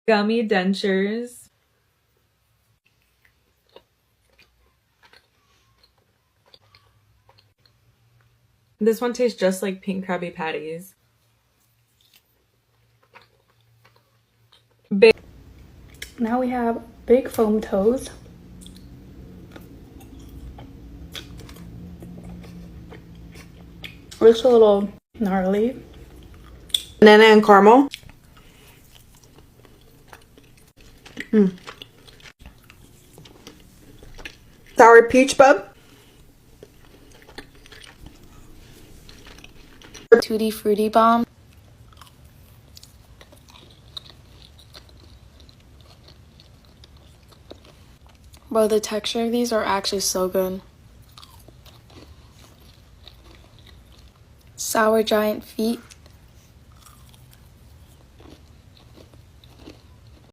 Gummy dentures. This one tastes just like pink Krabby Patties. Now we have big foam toes. Looks a little gnarly. Banana and caramel. Sour peach bub. Tutti Frutti Bomb. Bro, the texture of these are actually so good. Sour giant feet.